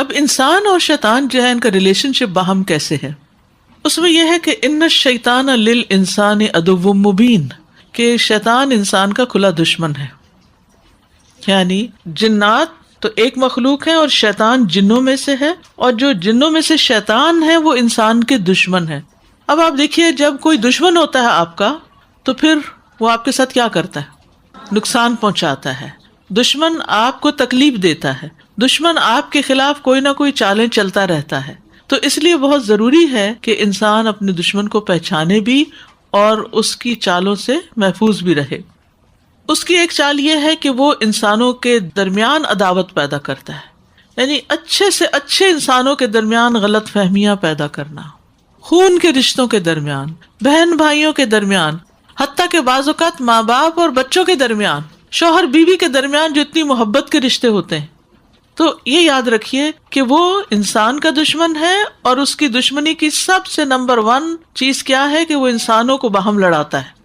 اب انسان اور شیطان جو ہے ان کا ریلیشن شپ باہم کیسے ہے؟ اس میں یہ ہے کہ ان الشیطان للانسان عدو مبین، کہ شیطان انسان کا کھلا دشمن ہے. یعنی جنات تو ایک مخلوق ہے اور شیطان جنوں میں سے ہے، اور جو جنوں میں سے شیطان ہے وہ انسان کے دشمن ہے. اب آپ دیکھیے جب کوئی دشمن ہوتا ہے آپ کا تو پھر وہ آپ کے ساتھ کیا کرتا ہے؟ نقصان پہنچاتا ہے. دشمن آپ کو تکلیف دیتا ہے، دشمن آپ کے خلاف کوئی نہ کوئی چالیں چلتا رہتا ہے. تو اس لیے بہت ضروری ہے کہ انسان اپنے دشمن کو پہچانے بھی اور اس کی چالوں سے محفوظ بھی رہے. اس کی ایک چال یہ ہے کہ وہ انسانوں کے درمیان عداوت پیدا کرتا ہے، یعنی اچھے سے اچھے انسانوں کے درمیان غلط فہمیاں پیدا کرنا، خون کے رشتوں کے درمیان، بہن بھائیوں کے درمیان، حتیٰ کہ بعض اوقات ماں باپ اور بچوں کے درمیان، شوہر بیوی کے درمیان جو اتنی محبت کے رشتے ہوتے ہیں. تو یہ یاد رکھیے کہ وہ انسان کا دشمن ہے، اور اس کی دشمنی کی سب سے نمبر 1 چیز کیا ہے کہ وہ انسانوں کو باہم لڑاتا ہے.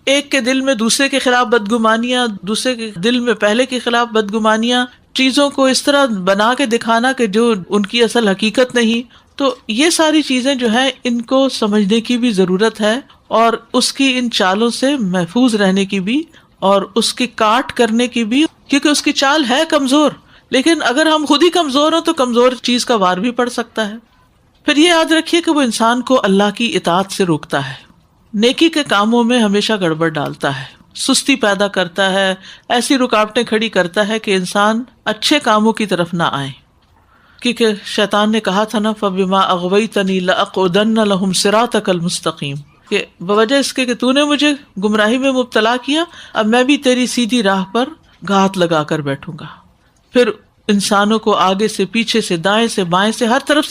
ایک کے دل میں دوسرے کے خلاف بدگمانیاں، دوسرے کے دل میں پہلے کے خلاف بدگمانیاں، چیزوں کو اس طرح بنا کے دکھانا کہ جو ان کی اصل حقیقت نہیں. تو یہ ساری چیزیں جو ہیں ان کو سمجھنے کی بھی ضرورت ہے، اور اس کی ان چالوں سے محفوظ رہنے کی بھی، اور اس کی کاٹ کرنے کی بھی، کیونکہ اس کی چال ہے کمزور. لیکن اگر ہم خود ہی کمزور ہوں تو کمزور چیز کا وار بھی پڑ سکتا ہے. پھر یہ یاد رکھیے کہ وہ انسان کو اللہ کی اطاعت سے روکتا ہے، نیکی کے کاموں میں ہمیشہ گڑبڑ ڈالتا ہے، سستی پیدا کرتا ہے، ایسی رکاوٹیں کھڑی کرتا ہے کہ انسان اچھے کاموں کی طرف نہ آئے. کیونکہ شیطان نے کہا تھا نا فَبِمَا أَغْوَيْتَنِي لَأَقْعُدَنَّ لَهُمْ صِرَاطَكَ الْمُسْتَقِيمَ، کہ بوجہ اس کے کہ تو نے مجھے گمراہی میں مبتلا کیا، اب میں بھی تیری سیدھی راہ پر گھات لگا کر بیٹھوں گا. پھر انسانوں کو آگے سے، پیچھے سے، دائیں سے، بائیں سے، ہر طرف سے